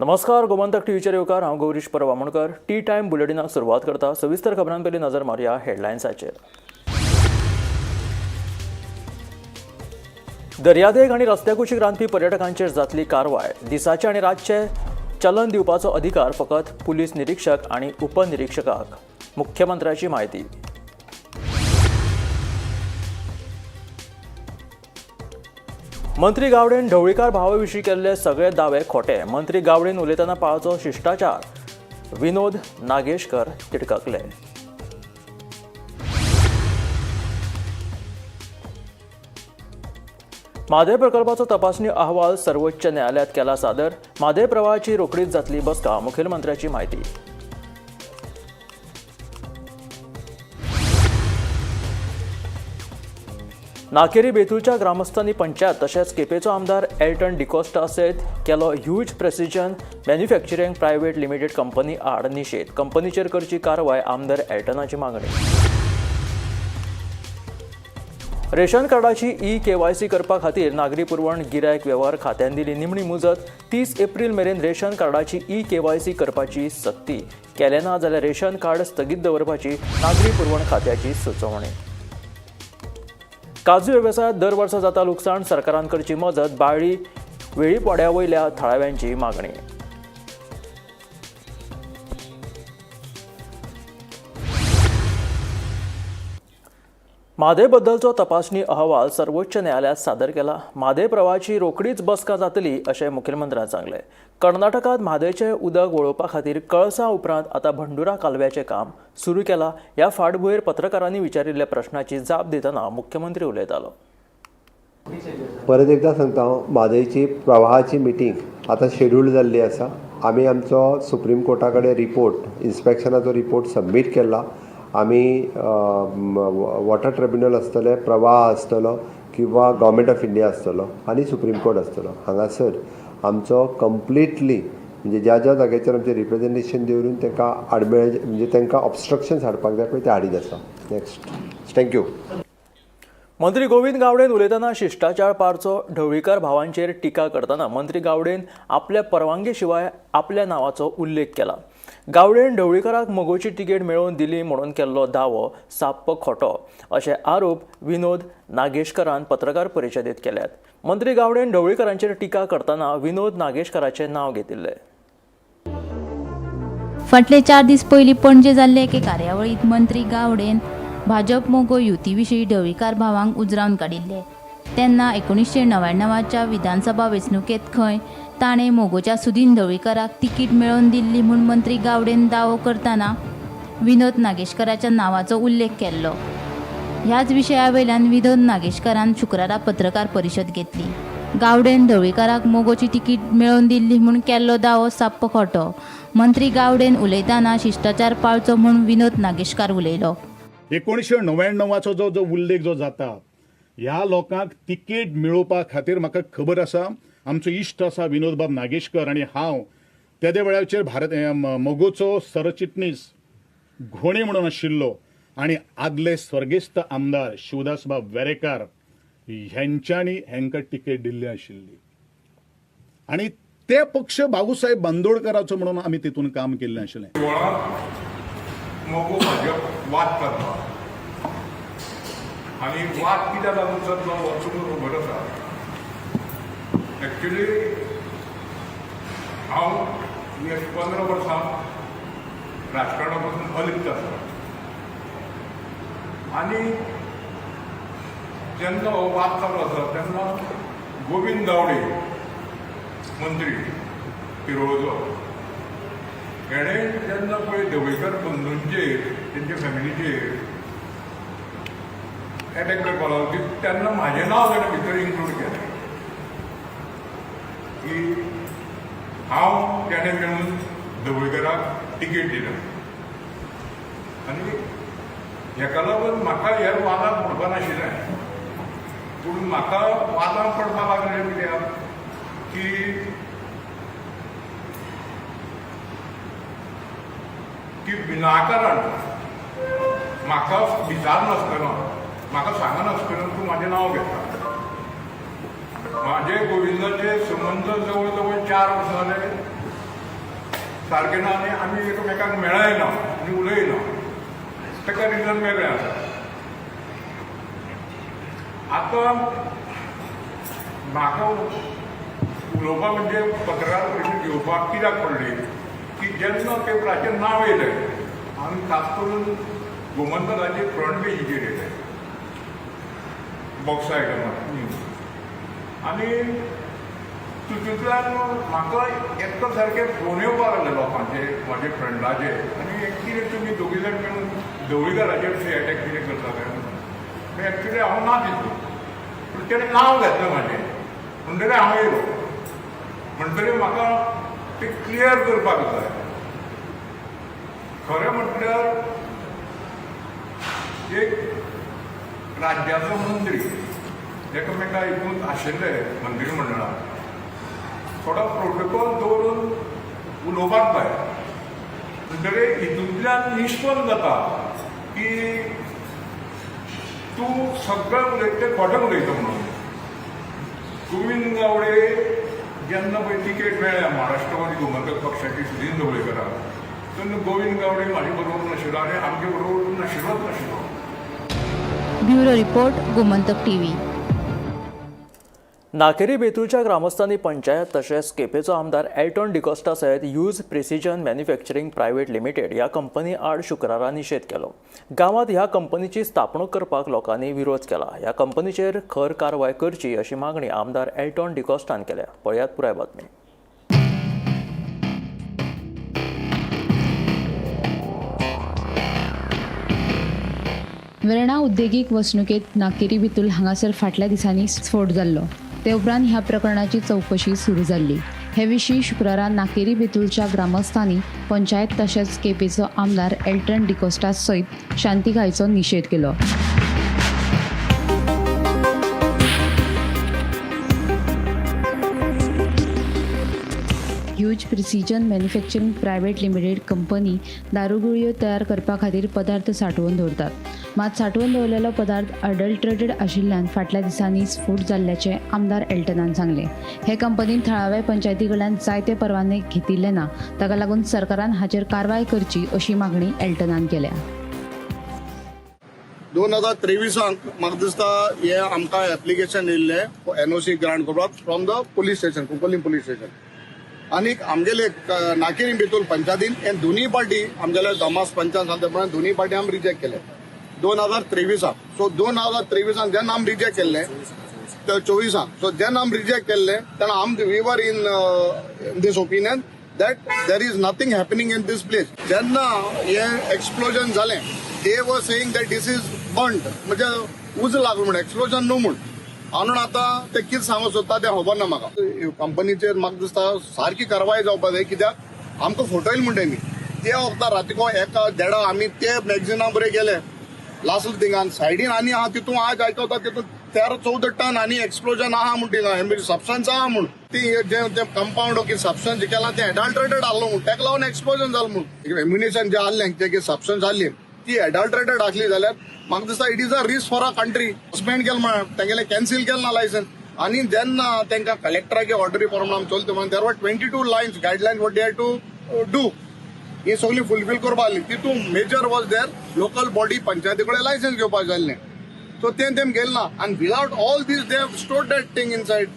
नमस्कार, गोमंतक टीव्हीचेर येवकार. हांव गौरीश परवामणकर. टी टायम बुलेटिनाक सुरवात करता. सविस्तर खबरां पयलीं नजर मारया हेडलायन्साचेर. दर्यादेग आनी रस्त्या कुशीक रांदपी पर्यटकांचेर जातली कारवाय. दिसाचे आनी रातचे चलन दिवपाचो अधिकार फकत पुलीस निरीक्षक आनी उपनिरीक्षकाक. मुख्यमंत्र्याची म्हायती. मंत्री गावडेन ढवळीकार भावा विशीं केल्ले सगळे दावे खोटे. मंत्री गावडेन उलयतना पाळचो शिश्टाचार. विनोद नागेशकर तिडकले. म्हादय प्रकल्पाचो तपासणी अहवाल सर्वोच्च न्यायालयात केला सादर. म्हादय प्रवाहाची रोखडीच जातली बसका. मुखेलमंत्र्याची म्हायती. नाकेरी बेतूलच्या ग्रामस्थांनी पंचायत तशेंच केपेचो आमदार एल्टन डिकोस्टा सयत केलो huge precision manufacturing private limited company आड निशेध. कंपनीचेर करची कारवाय. आमदार एल्टनाची मागणी. रेशन कार्डाची ई-केवायसी करपा खातीर नागरी पुरवण गिरायक वेव्हार खात्यान दिली निमणी मुजत. 30 एप्रील मेरेन रेशन कार्डाची ई-केवायसी करपाची सक्ती. केले ना जाल्यार रेशन कार्ड स्थगीत दवरपाची नागरी पुरवण खात्याची सुचोवणी. काजू वेवसायांत दर वर्सा जाता लुकसाण. सरकारान करची मजत. बाळ्ळी वेळीपड्या वयल्या थळाव्यांची मागणी. म्हादय बद्दलचो तपासणी अहवाल सर्वोच्च न्यायालयात सादर केला. म्हादय प्रवाहाची रोखडीच बसका जातली अशें मुखेलमंत्र्यान सांगले. कर्नाटकांत म्हादयचें उदक वळोवपा खातीर कळसा उपरांत आतां भंडुरा कालव्याचें काम सुरू केलां. ह्या फाटभुंयेर पत्रकारांनी विचारिल्ल्या प्रश्नाची जाप दितना मुख्यमंत्री उलयतालो. परत एकदा सांगता हांव, म्हादयची प्रवाहाची मिटींग आतां शेड्यूल जाल्ली आसा. आमी आमचो सुप्रीम कोर्टा कडेन रिपोर्ट, इन्स्पेक्शनाचो रिपोर्ट सबमीट केला. आमी वॉटर ट्रिब्युनल आसतले, प्रवाह आसतलो किंवा गव्हर्मेंट ऑफ इंडिया आसतलो आनी सुप्रीम कोर्ट आसतलो. हांगासर आमचो कंप्लिटली म्हणजे ज्या ज्या जाग्याचेर आमचें रिप्रेझेंटेशन दवरून तांकां आडमेळ म्हणजे तांकां ऑब्स्ट्रक्शन्स हाडपाक जाय पळय ते हाडीत आसा. नेक्स्ट. थँक्यू. मंत्री गोविंद गावडेन उलयतना शिश्टाचार पाळचो. ढवळीकार भावांचेर टिका करतना मंत्री गावडेन आपल्या परवानगी शिवाय आपल्या नांवाचो उल्लेख केला. गावडेन ढवळीकाराक मोगोची तिकेट मेळोवन दिली म्हणून केल्लो दावो साप्प खोटो अशे आरोप विनोद नागेशकरान पत्रकार परिशदेंत केल्यात. मंत्री गावडेन ढवळीकारांचेर टिका करतना विनोद नागेशकराचें नांव घेतिल्लें. फाटले 4 दीस पयलीं पणजे जाल्ले एके कार्यावळींत मंत्री गावडेन भाजप मोगो युती विशीं ढवळीकार भावांक उजरावन काडिल्ले. तेन्ना 1999च्या विधानसभा वेंचणुकेंत खंय ताणें मोगोच्या सुदीन ढवळीकाराक तिकीट मेळोवन दिल्ली म्हूण मंत्री गावडेन दावो करतना विनोद नागेशकराच्या नांवाचो उल्लेख केल्लो. ह्याच विशया वयल्यान विनोद नागेशकरान शुक्रारा पत्रकार परिशद घेतली. गावडेन ढवळीकाराक मोगोची तिकीट मेळोवन दिल्ली म्हूण केल्लो दावो साप्प खोटो. मंत्री गावडेन उलयतना शिश्टाचार पाळचो म्हूण विनोद नागेशकार उलयलो. 1999 जो उल्लेख जो जाता, ह्या लोकांक तिकेट मेळोवपा खातीर म्हाका खबर आसा, आमचो इश्ट आसा विनोदबाब नागेशकर आनी हांव तेदे वेळाचेर मोगोचो सरचिटणीस घोणी म्हणून आशिल्लो आनी आदले स्वर्गेस्त आमदार शिवदासबाब वेरेकार ह्यांच्यांनी हांकां तिकेट दिल्ली आशिल्ली आनी ते पक्ष बाबूसाहेब बांदोडकराचो म्हणून आमी तितून काम केल्लें आशिल्लें. मोगो भाजप वाद करता आनी वाद कित्याक लागून जातलो हो तुमकां खबर आसा. एक्चुली हांव 15 वर्सां राजकारणा पासून अलिप्त आसा आनी जेन्ना हो वाद चालू आसा तेन्ना गोविंद गावडे मंत्री पिरोळचो हेणें जेन्ना पळय ढवळीकर बंधूंचेर तेंच्या फॅमिलीचेर एटॅक करपाक लागलो तेन्ना म्हाजें नांव ताणें भितर इन्क्लूड केलें की हांव तेणें मेळून ढवळीकराक तिकेट दिल्या आनी हेका लागून म्हाका ह्या वादाक पडपा नाशिल्लें. पूण म्हाका वादाक पडपाक लागलें कित्याक की विनाकारण म्हाका विचारनासतना म्हाका सांगनासतना तूं म्हाजें नांव घेता. म्हाजे गोविंदाचे संबंद जवळ जवळ 4 वर्सां जाले सारकें ना आनी आमी एकामेकांक मेळयना आनी उलयना ताका रिजन वेगळें आसा. आतां म्हाका उलोवपाक म्हणजे पत्रकार परिशद घेवपाक कित्याक पडली की जेन्ना पेपराचेर नांव येयलें आनी खास करून गोमंतकाचे फ्रंट पेजीचेर येयलें बॉक्स आयटमार न्यूज आनी तितूंतल्यान म्हाका एकटो सारके फोन येवपाक लागले लोकांचे म्हाजे फ्रेंडाचे आनी कितें तुमी दोगी जाण मेळून ढवळीकाराचेर सी अटॅक कितें करता काय म्हणून एक्चुली हांव ना दिसलो पूण तेणें नांव घेतलें म्हाजें म्हणटकीर हांव येयलो म्हणटकीर म्हाका तें क्लियर करपाक जाय. खरें म्हटल्यार एक राज्याचो मंत्री एकामेका हितूंत आशिल्ले मंत्री मंडळांत थोडो प्रोटोकॉल दवरून उलोवपाक जाय. म्हणटकीर हितूंतल्यान निश्पन्न जाता की तूं सगळें उलयता खोटें उलयता म्हणून. गोविंद गावडे जेन्ना पळय तिकेट मेळ्ळ्या महाराष्ट्रवादी गोमंतक पक्षाची सुदीन ढवळीकराक तेन्ना गोविंद गावडे म्हाजे बरोबर नाशिल्लो आनी आमचे बरोबर नाशिल्लोच नाशिल्लो. Bureau report Gomantak TV. Nakeri बेतूलच्या ग्रामस्थांनी पंचायत तशेंच केपेचो आमदार एल्टॉन डिकोस्टा सयत Hughes precision manufacturing private limited ह्या कंपनी आड शुक्रारा निशेध केलो. गांवांत ह्या कंपनीची स्थापणूक करपाक लोकांनी विरोध केला. ह्या कंपनीचेर खर कारवाय करची अशी मागणी आमदार एल्टॉन डिकोस्टान केल्या. पळयात पुराय बातमी. वेर्णा उद्देगीक वसणुकेत नाकेरी बेतूल हांगासर फाटल्या दिसांनी स्फोट जाल्लो. ते उपरांत ह्या प्रकरणाची चौकशी सुरू जाल्ली. हे विशीं शुक्रारा नाकेरी बेतूलच्या ग्रामस्थांनी पंचायत तशेंच केपेचो आमदार एल्टन डिकोस्टा सयत शांतीकायेचो निशेध केलो. Hughes precision manufacturing private limited company दारूगुळयो तयार करपा खातीर पदार्थ सांठोवन दवरतात. मात सांठोवन दवरलेलो पदार्थ अडल्ट्रेटेड आशिल्ल्यान फाटल्या दिसांनी स्फोट जाल्ल्याचें आमदार एल्टनान सांगलें. हे कंपनीन थळाव्या पंचायती कडल्यान जायते परवाने घेतिल्ले ना, ताका लागून सरकारान हाचेर कारवाय करची अशी मागणी एल्टनान केल्या. 2023 म्हाका दिसता हे आमकां एप्लिकेशन येयल्लें एनओसी ग्रांट करपाक from the police station Cuncolim police station. आनी आमगेले नाकेरी बेतूल पंचायतीन हे दोनूय पार्टी आमगेले दमास पंचायत सांगता प्रमाणे दोनूय पार्टी आमी रिजेक्ट केले 2023. सो 2023 जेन्ना आमी रिजेक्ट केल्ले 24 सो जेन्ना आमी रिजेक्ट केल्ले तेन्ना आमी we were in this opinion that there is nothing happening in this place. जेन्ना हे एक्सप्लोजन जालें they were saying that this is burned म्हणजे उज लागलो म्हणून एक्सप्लोजन न्हू म्हूण. म्हणून आता ते कितें सांगूंक सोदता तें खबर ना म्हाका. कंपनीचेर म्हाका दिसता सारकी कारवाय जावपाक जाय कित्याक आमकां फोटो येयले म्हणटा न्ही ते वखदां रातीको एका देडा आमी ते मॅगझिना बरें गेले लास्ट थिंगान सायडीन आनी आहा तितून आज आयकता तितून 13-14 टन आनी एक्सप्लोजन आहा म्हूण थिंगा सबस्टन्स आहा म्हूण ती जे कंपाऊंड की सबस्टन्स केला ते एडल्ट्रेटेड आहलो म्हूण ताका लागून एक्सप्लोजन जालें म्हूण. एम्युनिशन जे आहलें ते सबस्टन्स आहली ती एडल्ट्रेटेड आसली जाल्यार म्हाका दिसता it is a risk for a country. Suspend केलें म्हण तेंगेलें कॅन्सील केलें ना लायसन्स. आनी जेन्ना तांकां कलेक्टराचे ऑर्डरी प्रमाणे चलता म्हणून there were 22 lines guidelines what they had to do ही सगळी फुलफील करपा आसली. तितून major was there local body पंचायती कडेन लायसन्स घेवपाक जाय आसलें. सो तें गेलें ना आनी without all these they have stored that thing inside.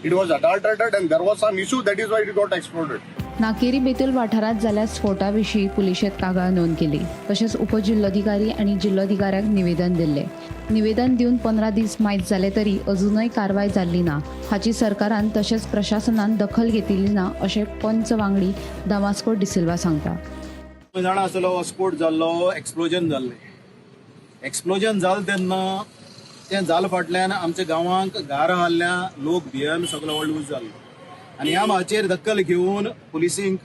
It was adulterated and there was some issue that is why it got exploded. Nakeri Betul वाठारात जाल्ल्या स्फोटाविशीं पुलिशेंत कागाळ नोंद केली. तशेंच उपजिल्लोधिकारी आनी जिल्लोधिकाऱ्याक निवेदन दिल्लें. निवेदन दिवन 15 दीस मायज जाले तरी अजूनय कारवाय जाल्ली ना. हाची सरकारान तशेंच प्रशासनान दखल घेतिल्ली ना अशें पंच वांगडी दामास्को डिसिल्वा सांगता. जाणा आसलो स्फोट जाल्लो एक्सप्लोजन जाल्लें. एक्सप्लोजन जालें तेन्ना तें जाले फाटल्यान आमच्या गांवांक गारा हाल्ल्या लोक भियेन सगळो व्हडलो उज जाल्लो आनी ह्या म्हाजेर दखल घेवन पुलिसींक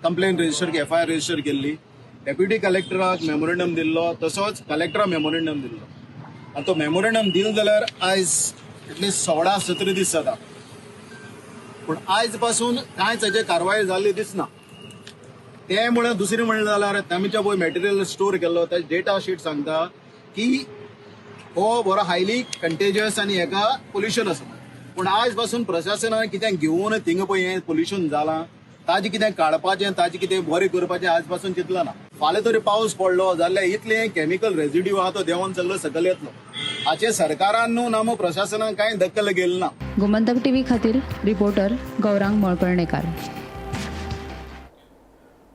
कंप्लेन रजिस्टर FIR रजिस्टर केल्ली. डेप्युटी कलेक्टराक मेमोरेंडम दिल्लो तसोच कलेक्टराक मेमोरेंडम दिल्लो आनी तो मेमोरेंडम दिलो जाल्यार आयज एटलिस्ट 16-17 दीस जाता पूण आयज पासून कांयच हाचे कारवाय जाल्ली दिसना. ते म्हणून दुसरें म्हणलें जाल्यार तांच्या पळय मॅटेरियल स्टोर केल्लो ताचे डेटा शीट सांगता की हो बरो हायली कंटेजियस आनी हेका पोल्युशन आसा. पूण आयज पासून प्रशासनान कितें घेवन थिंगा पळय हें पोल्युशन जालां ताजे कितें काडपाचें ताजे कितें बरें करपाचें आज पासून चिंतला ना. फाल्यां तरी पावस पडलो जाल्यार इतलें केमिकल रेजिड्यू आहा तो देंवन सगळो सकयल येतलो. हाचे सरकारान न्हू ना प्रशासनान कांय दखल घेतली ना. गोमंतक टीव्ही खातीर रिपोर्टर गौरांग मळकर्णेकार.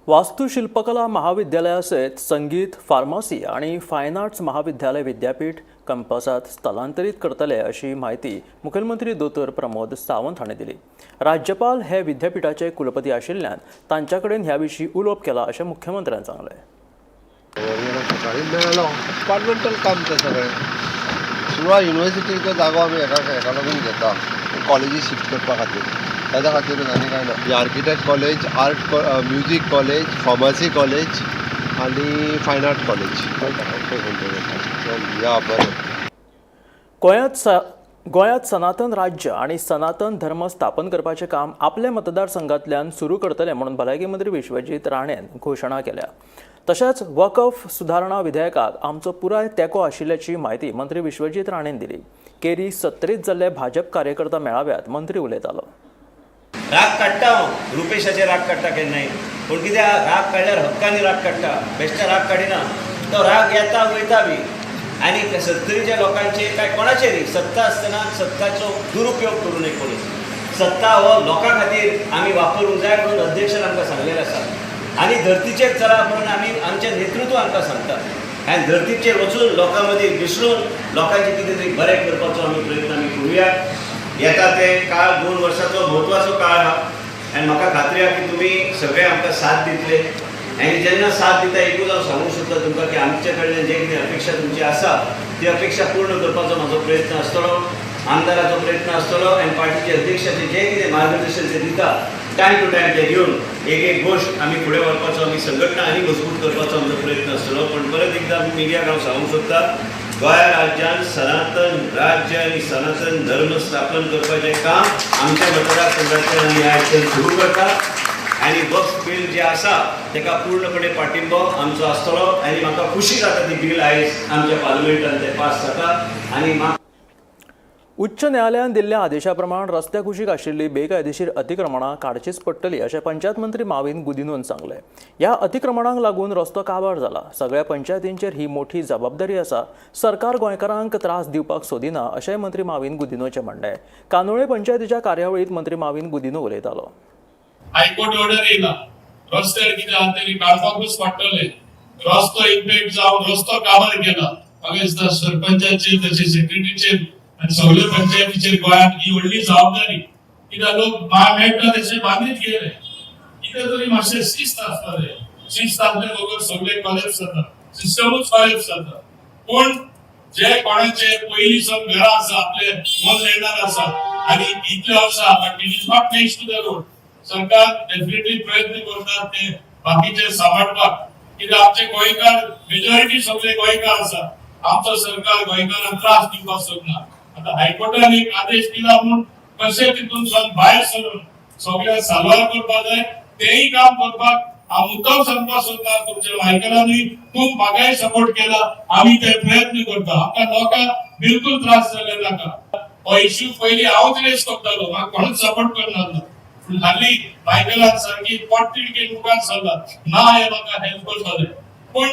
वास्तुशिल्पकला महाविद्यालयासहित संगीत, फार्मसी आणि फायन आर्ट्स महाविद्यालय विद्यापीठ कॅम्पसात स्थलांतरित करतले अशी माहिती मुखेलमंत्री दोतोर प्रमोद सावंत हांणी दिली. राज्यपाल हे विद्यापीठाचे कुलपती आशिल्ल्यान तांच्या कडेन ह्या विशीं उलोवप केला अशें मुख्यमंत्र्यान सांगलें. सकाळी मेळ्ळो डिपार्टमेंटल काम तें सगळें सुरवात युनिवर्सिटीचो जागो आमी हेका लागून घेता कॉलेजी शिफ्ट करपा खातीर. ताच्या खातीरच आनी कांय ना. Architect college, art music college, pharmacy college आनी फायन आर्ट कॉलेज या बरें. गोंयांत सनातन राज्य आणि सनातन धर्म स्थापन करपाचें काम आपल्या मतदारसंघांतल्यान सुरू करतले म्हणून भलायकी मंत्री विश्वजीत राणेन घोशणा केल्या. तशेंच वकफ सुधारणा विधेयकाक आमचो पुराय तेंको आशिल्ल्याची माहिती मंत्री विश्वजीत राणेन दिली. केरी 37 जाल्ले भाजप कार्यकर्ता मेळाव्यात मंत्री उलयतालो. राग काडटा हांव, रुपेशाचे राग काडटा केन्नाय, पूण कित्याक राग काडल्यार हक्कानी राग काडटा, बेश्टे राग काडिना. तो राग येता वयता बी. आनी सत्तरीच्या लोकांचे काय कोणाचेर सत्ता आसतना सत्ताचो दुरुपयोग करूं नये कोणी. सत्ता हो लोकां खातीर आमी वापरूंक जाय म्हणून अध्यक्षान आमकां सांगलेलें आसा. आनी धर्तीचेर चला म्हणून आमी आमचें नेतृत्व आमकां सांगता. आनी धर्तीचेर वचून लोकां मदीं मिसळून लोकांचें कितें तरी बरें करपाचो आमी प्रयत्न आमी करुया. येता ते काळ 2 वर्साचो म्हत्वाचो काळ आहा आनी म्हाका खात्री आहा की तुमी सगळे आमकां साथ दितले. आनी जेन्ना साथ दिता एकूच हांव सांगूंक सोदता तुमकां की आमचे कडल्यान जे कितें अपेक्षा तुमची आसा ती अपेक्षा पूर्ण करपाचो म्हाजो प्रयत्न आसतलो, आमदाराचो प्रयत्न आसतलो आनी पार्टीचे अध्यक्षाचे जे कितें मार्गदर्शन ते दिता टायम टू टायम ते घेवन एक गोश्ट आमी फुडें व्हरपाचो, आमी संघटना आनी मजबूत करपाचो आमचो प्रयत्न आसतलो. पण परत एकदां आमी मिडियाक हांव सांगूंक सोदता गोंय राज्यान सनातन राज्य आनी सनातन धर्म स्थापन करपाचें काम आमच्या मतदारसंघांतल्यान आमी आयज सुरू करता. आनी वक्फ बील जे आसा ताका पूर्णपणे पाठिंबो आमचो आसतलो. आनी म्हाका खुशी जाता ती बील आयज आमच्या पार्लमेंटान ते पास जाता. आनी उच्च न्यायालयान दिल्ल्या आदेशा प्रमाण रस्त्या कुशीक आशिल्ली बेकायदेशीर अतिक्रमणां काडचीच पडटली अशें पंचायत मंत्री माविन गुदिनोन सांगलें. ह्या अतिक्रमणांक लागून रस्तो काबार जाला. सगळ्या पंचायतींचेर ही मोठी जबाबदारी आसा. सरकार गोंयकारांक त्रास दिवपाक सोदिना अशेंय मंत्री माविन गुदिनोचें म्हणलें. कानोळे पंचायतीच्या कार्यावळींत मंत्री माविन गुदिनो उलयतालो. हायकोर्ट ऑर्डर येयला, रस्त्यार कितें आहा तरी काडपाकूच पडटले. रस्तो इम्पॅक्ट जावन रस्तो काबार केला. म्हाका दिसता सरपंचाचेर तशें सेक्रेटरीचेर आनी सगळ्या पंचायतीचेर गोंयांत ही व्हडली जबाबदारी. कित्याक लोक मेळटा तशें बांदीत गेले. कितें तरी मातशें शिस्त आसतलें. शिस्त आसले बरोबर सगळे कॉलेप्स जाता, सिस्टमूच कॉलेप्स जाता. पूण जे कोणाचे पयलीं सावन घरां आसा, आपले ओन लँडार आसा आनी इतले वर्सां but it is not next to the road. सरकार डेफिनेटली प्रयत्न करता ते बाकीचे सांबाळपाक. कित्याक आमचे गोंयकार मेजॉरिटी सगळे गोंयकार आसा. आमचो सरकार गोंयकारांक त्रास दिवपाक सोदना. आता हायकोर्टान एक आदेश दिला म्हणून कशें तितून भायर सरून सगळ्या साल्वार करपाक जाय तेही काम करपाक हांव मुद्दाम सांगपाक सोदता. तुमच्या गोंयकारांनी खूब म्हाकाय सपोर्ट केला. आमी ते प्रयत्न करता. आमकां लोकांक बिलकुल त्रास जाले नाका. हो इश्यू पयलीं हांवूच रेस करतालो, म्हाका कोणूच सपोर्ट करनासलो. पूण हालीं गोंयकारांक सारकी पोटतिडकीन मुखार सरला ना हे म्हाका हेल्प करतले. पूण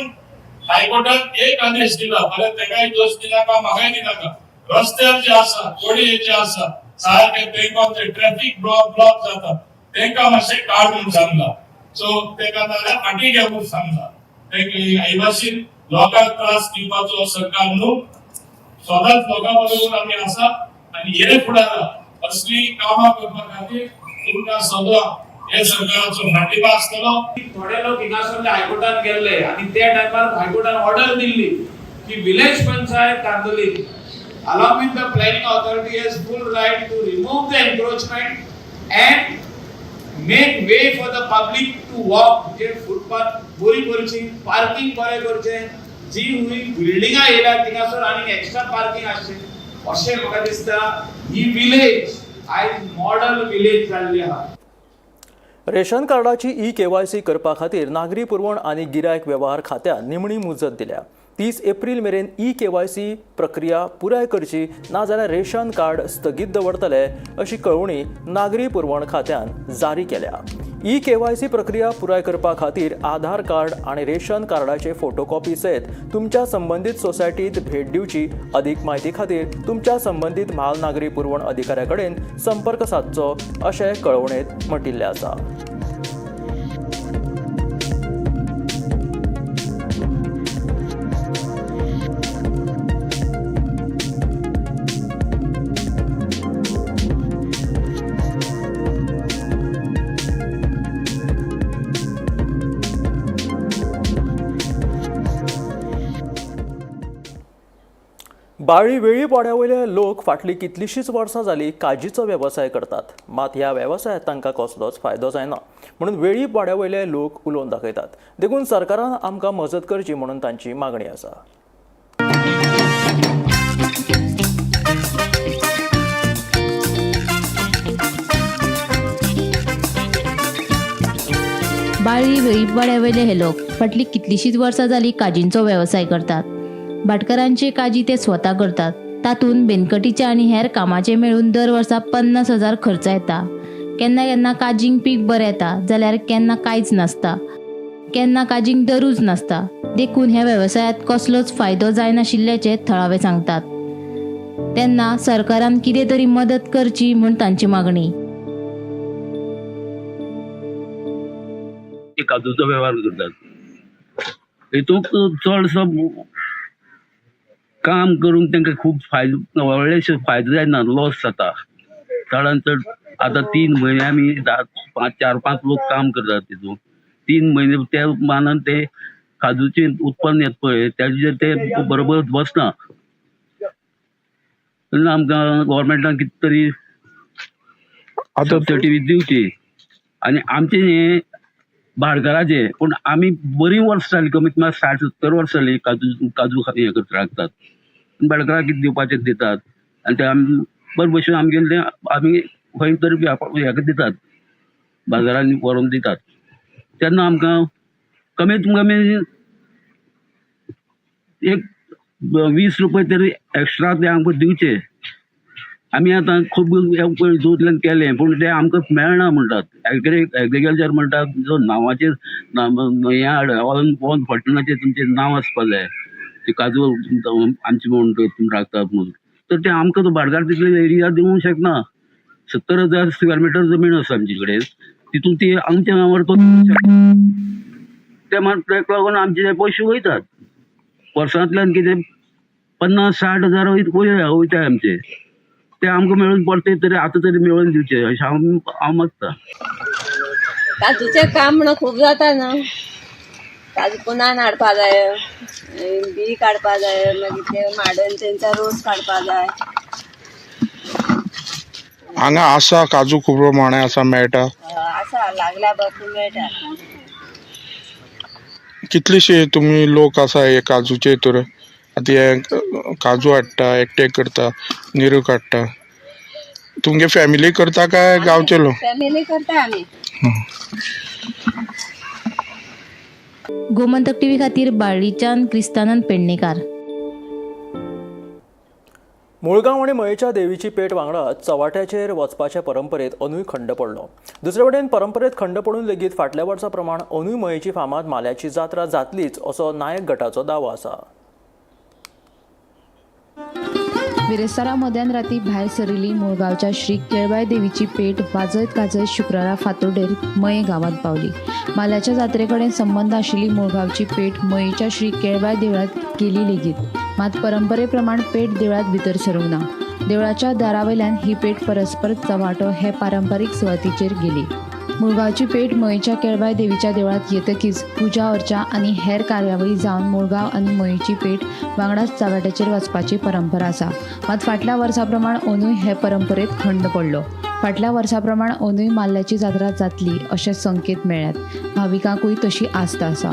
हायकोर्टान एक आदेश दिला, फाल्यां तेकाय दोश दिनाका म्हाकाय दिनाका. रस्त्यार जे आसा कोडये जे आसा सारके तेंकां ट्रॅफिक ब्लॉक जाता तेंकां मातशें काड म्हणून सांगला. सो तेका नाल्यार फाटीं घे म्हणून सांगला. हे भाशेन लोकांक त्रास दिवपाचो सरकार न्हू. सदांच लोकां बरोबर आमी आसा आनी हे फुडाराक असली कामां करपा खातीर तुमकां सदां हे सरकाराचो फाटींबो आसतलो. थोडे लोक हिंगासरले हायकोर्टान गेल्ले आनी त्या टायमार हायकोर्टान ऑर्डर दिल्ली की village panchayat Candolim along with the planning authority has full right to remove the encroachment and make way for the public to walk. जे फुटपाथ बरी करची, पार्किंग बरें करचें, जी हुई बिल्डिंगां येयल्या थिंगासर आनी एक्स्ट्रा पार्किंग आसचें अशें म्हाका दिसता. ही विलेज आयज मॉडल विलेज जाल्ली आहा. रेशन कार्डाची ई-केवायसी करपा खातीर नागरी पुरवण आनी गिरायक वेव्हार खात्यान निमणी मुजत दिल्या. 30 एप्रिल मेरेन ई-केवायसी प्रक्रिया पुराय करची नाजाल्यार रेशन कार्ड स्थगीत दवरतले अशी कळवणी नागरी पुरवण खात्यान जारी केल्या. KYC प्रक्रिया पुराय करपा खातीर आधार कार्ड आनी रेशन कार्डाचे फोटोकॉपी सयत तुमच्या संबंधीत सोसायटीत भेट दिवची. अधिक म्हायती खातीर तुमच्या संबंधीत म्हाल नागरी पुरवण अधिकाऱ्या कडेन संपर्क सादचो अशें कळवणेंत म्हटिल्लें आसा. बाळी वेळी वाड्यावयले लोक फाटलीं कितलींशींच वर्सां जालीं काजीचो वेवसाय करतात. मात ह्या वेवसायात तांकां कसलोच फायदो जायना म्हणून वेळी वाड्यावयले लोक उलोवन दाखयतात. देखून सरकारान आमकां मजत करची म्हणून तांची मागणी आसा. बाळी वेळीपाड्यावयले हे लोक फाटलीं कितलींशींच वर्सां जालीं काजींचो वेवसाय करतात. भाटकारांचे काजी ते स्वता करतात. तातूंत बेनकटीचे आनी हेर कामाचे मेळून दर वर्सा 50,000 खर्च येता. केन्ना केन्ना काजींक पीक बरें येता जाल्यार केन्ना कांयच नासता. केन्ना काजींक दरूच नासता. देखून ह्या वेवसायात कसलोच फायदो जायनाशिल्ल्याचे थळावे सांगतात. तेन्ना सरकारान कितें तरी मदत करची म्हूण तांची मागणी. काजूचो वेव्हार करतात. हेतूंक चडसो काम करून तांकां खूब फायदो व्हडलेशे फायदो जायना, लॉस जाता. चडांत चड आतां 3 म्हयने आमी 4-5 लोक काम करतात. तितून 3 म्हयने त्या मानान ते काजूचे उत्पन्न येता पळय ताजेर ते बरोबर बसना. तेन्ना आमकां गव्हर्मेंटान कितें तरी सबसिडी दिवची. आनी आमचे हे भाटकाराचे पूण आमी बरी वर्सां जाली, कमीत कमी 60-70 वर्सां जाली काजू हे करता राखतात. भाटकाराक कितें दिवपाचें दितात आनी ते आमी बरे भशेन आमी खंय तरी हेका दितात, बाजारांनी व्हरून दितात. तेन्ना आमकां कमीत कमी एक 20 रुपया तरी एक्स्ट्रा ते आमकां दिवचे. आमी आतां खूब हितूंतल्यान केलें पूण ते आमकां मेळना म्हणटात. एग्रीकल्चर म्हणटात जो नांवाचेर वन फॉर्टनाचेर तुमचें नांव आसपा जाय, ते काजू आमचे म्हणून तुमी राखतात म्हणून. तर ते आमकां तो भाटकार तितले एरिया दिवंक शकना. 70,000 स्क्वेअर मिटर जमीन आसा आमचे कडेन, तितून ती आमच्या नांवार तो ताका लागून आमचे ते पयशे वयतात. वर्सांतल्यान कितें 50-60 हजार वयता आमचे. ते आमकां मेळून पडटे तरी आतां तरी मेळून दिवचे अशें हांव मागता. काजूचें काम म्हणून खूब जाता न्हू. काजू पुनान हाडपा जाय, बी काडपा जाय, मागीर ते माडून तेंचा रोस काडपा जाय. हांगा आसा काजू खूब प्रमाणे आसा, मेळटा आसा, लागल्या भरपूर मेळटा. कितलेशे तुमी लोक आसा हे काजूचे तर आतां हे काजू हाडटा, एकटे करता, निरो काडटा. तुमगे फॅमिली करता काय गांवचे लोक? फॅमिली करता आमी. गोमंतक टीव्ही खातीर बाळ्ळीच्यान क्रिस्तानंद पेडणेकार. मुळगांव आनी मयेच्या देवीची पेट वांगडाच चवाट्याचेर वचपाच्या परंपरेत अंदूय खंड पडलो. दुसरे वटेन परंपरेत खंड पडून लेगीत फाटल्या वर्सा प्रमाण अंदूय मयेची फामाद माल्याची जात्रा जातलीच असो नायक गटाचो दावो आसा. बिरेस्तारा मध्यान राती भायर सरिल्ली मुळगांवच्या श्री केळबाई देवीची पेट वाजत गाजत शुक्रारा फातोडेर मये गांवांत पावली. माल्याच्या जात्रे कडेन संबंद आशिल्ली मुळगांवची पेट मयेच्या श्री केळबाई देवळांत गेली लेगीत. मात परंपरे प्रमाण पेट देवळांत भितर सरूंक ना. देवळाच्या दारावयल्यान ही पेट परस्पर चवाटो हे पारंपारीक सुवातीचेर गेली. मुळगांवची पेट मयेच्या केळबाई देवीच्या देवळांत येतकीच पुजा अर्चा आनी हेर कार्यावळी जावन मुळगांव आनी मयेची पेट वांगडाच चवाट्याचेर वचपाची परंपरा आसा. मात फाटल्या वर्सा प्रमाण अंदूय हे परंपरेत खंड पडलो. फाटल्या वर्सा प्रमाण अंदूय माल्याची जात्रा जातली अशे संकेत मेळ्ळ्यात. भाविकांकूय तशी आस्त आसा.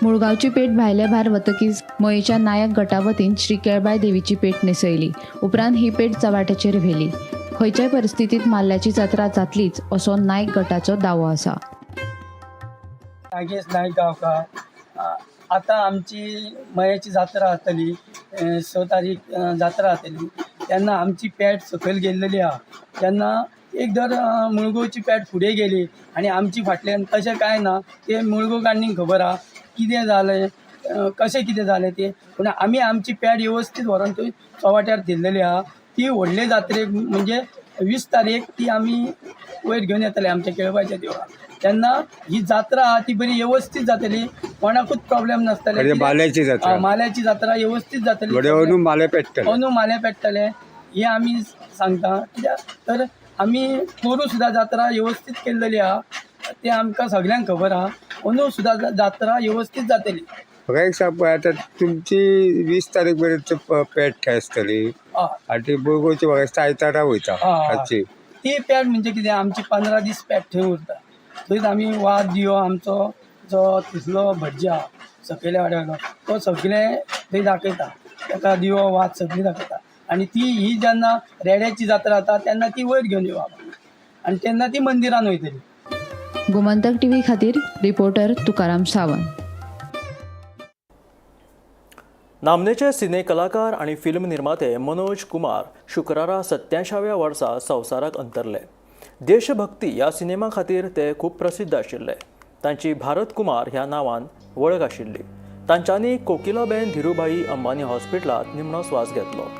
मुळगांवची पेट भायल्या भायर वतकीच मयेच्या नायक गटा वतीन श्री केळबाई देवीची पेट नेसयली. उपरांत ही पेट चवाट्याचेर व्हेली. खंयच्याय परिस्थितीत माल्याची जात्रा जातलीच असो नायक गटाचो दावो आसा. नागेश नाईक गावकार. आता आमची मयाची जात्रा जातली 6 तारीख जात्रा जातली तेन्ना आमची पॅट सकयल गेल्लेली आहा. तेन्ना एक दर मुळगोवची पॅट फुडें गेली आनी आमची फाटल्यान तशें कांय ना. ते मुळगोवकांनी खबर आहा कितें जालें कशें कितें जालें तें. पूण आमी आमची पॅट वेवस्थीत व्हरोन थंय चवाट्यार दिल्लेली आहा. ती व्हडले जात्रेक म्हणजे 20 तारीख ती आमी वयर घेवन येतले आमच्या केळबाच्या देवळान. तेन्ना ही जात्रा आहा ती बरी व्यवस्थीत जातली, कोणाकूच प्रॉब्लेम नासतले. माल्याची जात्रा माल्याची जात्रा व्यवस्थीत जातली. अंदू माले पेटतले अंदू माले पेटतले हे आमी सांगता. कित्याक तर आमी कोरू सुद्दां जात्रा व्यवस्थीत केल्लेली आहा. ते आमकां सगळ्यांक खबर आहा. अंदू सुद्दां जात्रा व्यवस्थीत जातली. म्हाका एक सांग पळय, आतां तुमची 20 तारीख मेरेन पेट थंय आसतली आनी ती बुळगोवची म्हाका दिसता आयतारा वयता रातची. ती पॅट म्हणजे कितें आमची 15 दीस पॅट थंय उरता. थंयच आमी वाद दियो आमचो जो तिसलो भटजी आहा सकयल्या वाड्यालो तो सगळें थंय दाखयता. ताका दियो वाद सगळीं दाखयता. आनी ती ही जेन्ना रेड्याची जात्रा जाता तेन्ना ती वयर घेवन येवप आनी तेन्ना ती मंदिरान वयतली. गोमंतक टीव्ही खातीर रिपोर्टर तुकाराम सावंत. नामनेचे सिने कलाकार आणि फिल्म निर्माते मनोज कुमार शुक्रारा 87व्या वर्सा संवसाराक अंतरले. देशभक्ती ह्या सिनेमा खातीर ते खूब प्रसिद्ध आशिल्ले. तांची भारत कुमार ह्या नांवान वळख आशिल्ली. तांच्यांनी कोकिलाबेन धिरुभाई अंबानी हॉस्पिटलांत निमणो स्वास घेतलो.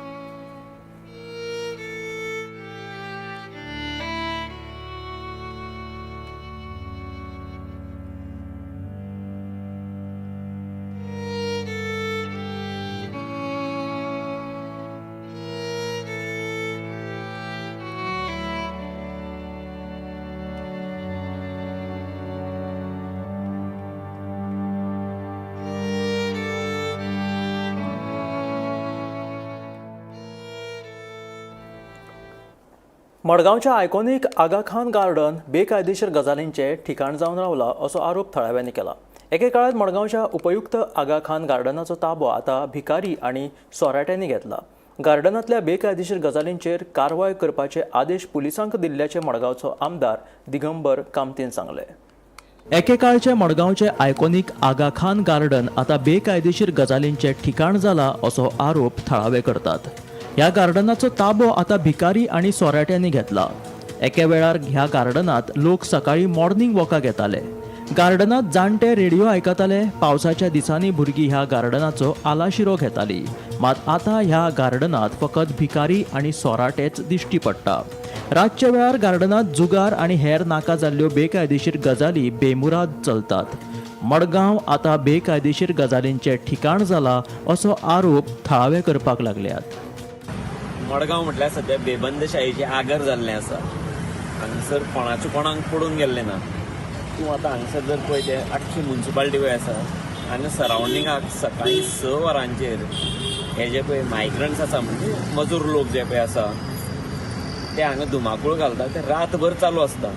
मडगावच्या आयकॉनिक आगा खान गार्डन बेकायदेशीर गजालींचे ठिकाण जावन रावला असो आरोप थळाव्यांनी केला. एके काळात मडगावच्या उपयुक्त आगा खान गार्डनाचो ताबो आता भिकारी आणि सोराट्यांनी घेतला. गार्डनातल्या बेकायदेशीर गजालींचेर कारवाय करपाचे आदेश पुलिसांक दिल्ल्याचे मडगावचो आमदार दिगंबर कामतीन सांगले. एके काळचे मडगावचे आयकॉनिक आगा खान गार्डन आता बेकायदेशीर गजालींचे ठिकाण जाला असो आरोप थळावे करतात. ह्या गार्डनाचो ताबो आता भिकारी आणि सोराट्यांनी घेतला. एके वेळार ह्या गार्डनात लोक सकाळी मॉर्निंग वॉकाक येताले. गार्डनात जाणटे रेडिओ आयकताले. पावसाच्या दिसांनी भुरगीं ह्या गार्डनाचो आलाशिरो घेताली. मात आता ह्या गार्डनात फकत भिकारी आणि सोराटेच दिश्टी पडटा. रातच्या वेळार गार्डनात जुगार आणि हेर नाका जाल्ल्यो बेकायदेशीर गजाली बेमुराद चलतात. मडगांव आता बेकायदेशीर गजालींचे ठिकाण जाला असो आरोप थळावे करपाक लागल्यात. मडगांव म्हटल्यार सध्या बेबंदशाहीचे आगर जाल्लें आसा. हांगसर कोणाचें कोणाक पडून गेल्लें ना. तूं आतां हांगसर जर पळयलें आख्खी म्युन्सिपालिटी पळय आसा आनी सरावंडिंगाक सकाळीं 6 वरांचेर हे जे पळय मायग्रंट्स आसा म्हणजे मजूर लोक जे पळय आसा ते हांगा धुमाकूळ घालता ते रातभर चालू आसता.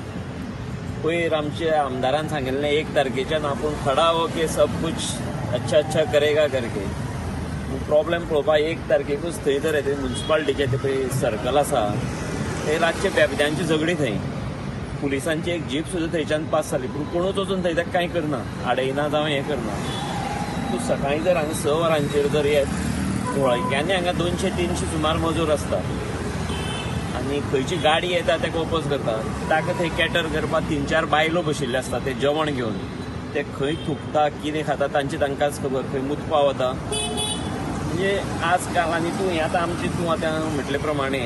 पयर आमच्या आमदारान सांगिल्लें 1 तारखेच्यान आपूण खडा हो के सब कुछ अच्छा अच्छा करेगा करके. प्रॉब्लेम पळोवपाक 1 तारखेकूच थंय तर येते म्युन्सिपालिटीचे ते पळय सर्कल आसा ते रातचे बेबद्यांची झगडी थंय. पुलिसांची एक जीप सुद्दां थंयच्यान पास जाली पूण कोणूच वचून थंय ताका कांय करना, आडयना जावं हें करना. तूं सकाळीं जर हांगा 6 वरांचेर जर येत वळख्यांनी हांगा 200-300 सुमार मजूर आसता आनी खंयची गाडी येता ताका ओपोज करता. ताका थंय कॅटर करपाक 3-4 बायलो बशिल्ले आसता ते जेवण घेवन. ते खंय थुकता कितें खाता तांकांच खबर. खंय मुतपा वता म्हणजे आजकाल. आनी तूं हें आतां आमचें तूं आतां म्हटले प्रमाणे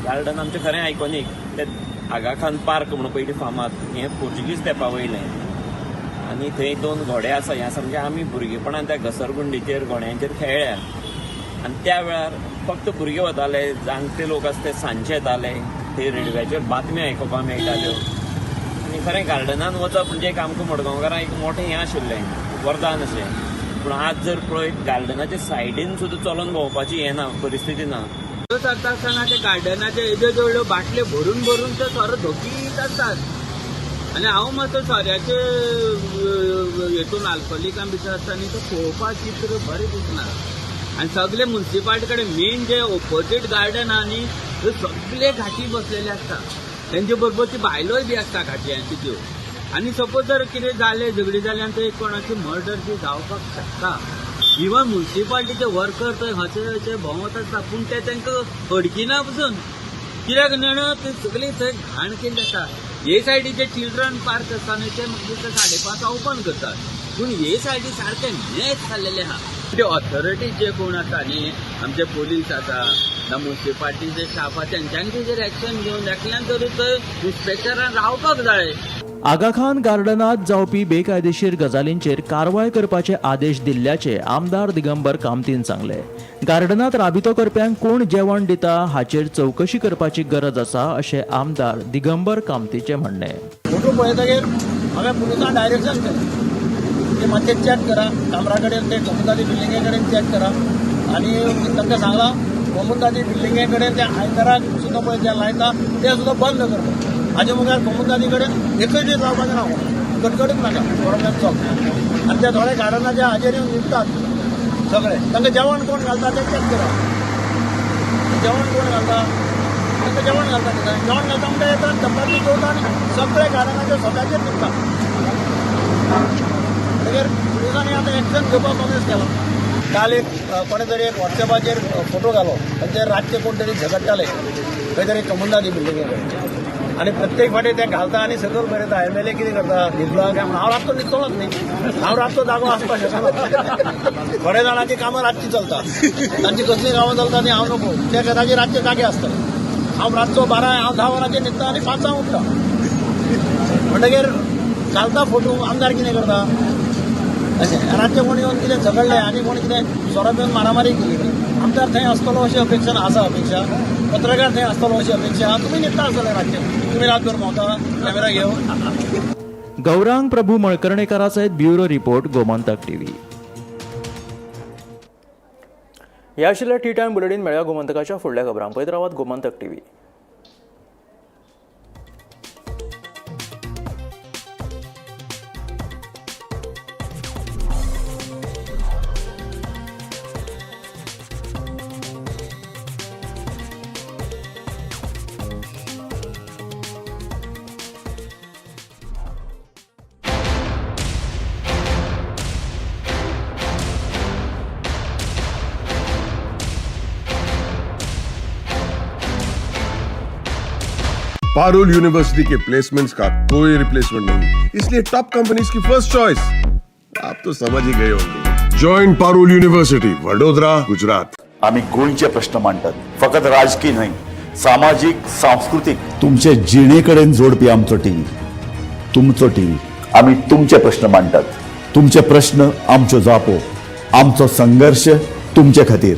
गार्डन आमचें खरें आयकॉनीक. ते आगा खान पार्क म्हणून पयलीं फामाद हें पोर्चुगीज तेंपा वयलें आनी थंय 2 घोडे आसा. हें आसा म्हणजे आमी भुरगेपणान त्या घसरगुंडीचेर घोड्यांचेर खेळ्ळ्या. आनी त्या वेळार फक्त भुरगे वताले, जाणटे लोक आसा ते सांजचे येताले. थंय रेडिओचेर बातम्यो आयकुपाक मेळटाल्यो. आनी खरें गार्डनान वचप म्हणजे एक आमकां मडगांवकारांक एक मोठें हें आशिल्लें, वरदान अशें. पूण आज जर पळयत गार्डनाच्या सायडीन सुद्दां चलोन भोंवपाची हें ना, परिस्थिती ना. जाता आसतना ते गार्डनाचे एद्यो जवळ्यो बाटल्यो भरून भरून ते सोरो धोकीत आसतात. आनी हांव मातसो सोऱ्याचे हेतून आल्कोलिकान भितर आसता न्ही तो पळोवपाक चित्र बरें दिसना. आनी सगळे म्युन्सिपालिटी कडेन मेन जे ऑपोजीट गार्डन आहा न्ही थंय सगळे घाटी बसलेले आसता. तेंचे बरोबर ती बायलोय बी आसता घाट्यांची त्यो. आनी सपोज जर कितें जालें झगडी जाली आनी थंय कोणाची मर्डर बी जावपाक शकता. इवन म्युन्सिपाल्टीचे वर्कर थंय हचे भोंवत आसता पूण ते तांकां अडकिना पसून. कित्याक न्हय ते सगळी थंय घाण केल्ली आसा. हे सायडीचे चिल्ड्रन पार्क आसता न्हय ते म्हाका दिसता 5:30 ओपन करतात पूण हे सायडी सारके मॅच जाल्लेले आहा. ते ऑथॉरिटी जे कोण आसा न्ही आमचे पोलीस आसा ना म्युन्सिपाल्टीचे स्टाफ आसा तेंच्यांनी तेजेर एक्शन घेवन एकल्यान तरी थंय इन्स्पेक्टरान रावपाक जाय. आगा खान गार्डनात जावपी बेकायदेशीर गजालींचेर कारवाय करपाचे आदेश दिल्ल्याचे आमदार दिगंबर कामतीन सांगले. गार्डनात राबितो करप्यांक कोण जेवण दिता हाचेर चवकशी करपाची गरज आसा अशें आमदार दिगंबर कामतीचे म्हणणे. फोटो पळयतकीर हांवें पुलिसांक डायरेक्शन केलें की मातशें चॅक करा कामरा कडेन ते गोमुंदादी बिल्डिंगे कडेन चॅक करा आनी तांकां सांगलां गोमुंदादी बिल्डिंगे कडेन ते आयताराक सुद्दां पळय जे लायता ते सुद्दां बंद करता. हाजे मुखार गोमुंदादी कडेन एकूय दीस जावपाचें ना कटकटूच नाका गव्हर्मेंट चॉक. आनी ते थोडे गार्डनाचे हाजेर येवन न्हिदतात सगळे. तांकां जेवण कोण घालता तें चॅक करा. जेवण कोण घालता तांकां जेवण घालता कितें जेवण घालता म्हणटा येतात धपाटी जेवता आनी सगळे गार्डनाचे स्वताचेर न्हिदता. मागीर पुलिसांनी आतां एक्शन घेवपाक प्रॉमिस केला. काल एक कोणे तरी एक वॉट्सॅपाचेर फोटो घालो तांचेर रातचे कोण तरी झगडटाले खंय तरी कमुंदादी बिल्डिंगे कडेन आनी प्रत्येक फाटी ते घालता आनी सकयल बरयता MLA कितें करता न्हिदलो काय म्हणून. हांव रातचो न्हिदतलोच न्ही. हांव रातचो जागो आसपाक शकना. थोड्या जाणांची कामां रातची चलता तांची कसलीं कामां चलता न्ही हांव नको ते ताचे रातचे जागे आसतले. हांव रातचो 12 हांव 10 वरांचेर न्हिदता आनी 5 उठता. म्हणटकीर घालता फोटो आमदार कितें करता अशें. रातचे कोण येवन कितें झगडलें आनी कोण कितें सोरोप येवन मारामारी केली आमदार थंय आसतलो अशी अपेक्षा आसा. अपेक्षा पत्रकार थंय आसतलो अशी अपेक्षा. तुमी न्हिदता आसतले रातचे तुमी रातभर भोंवता कॅमेरा घेवन. गौरांग प्रभू मळकर्णेकारा सयत ब्युरो रिपोर्ट गोमंतक टीव्ही. ह्या आशिल्ल्या टी टायम बुलेटिन मेळ्या गोमंतकाच्या फुडल्या खबरां. पळयत रावात गोमंतक टीव्ही. पारुल यूनिवर्सिटी के प्लेसमेंट्स का कोई रिप्लेसमेंट नहीं, इसलिए टॉप कंपनीज की फर्स्ट चॉइस आप तो समझ ही गए होंगे. Join Parul university, Vadodara, Gujarat. आम्ही गोंयचे प्रश्न मांडटात, फकत राजकीय न्हय, सामाजिक सांस्कृतिक. तुमचे जिणेकडेन जोडपी आमचो टीव्ही, तुमचो टीव्ही. आम्ही तुमचे प्रश्न मांडटात. तुमचे प्रश्न आमच्यो जापो, आमचो संघर्ष तुमचे खातीर.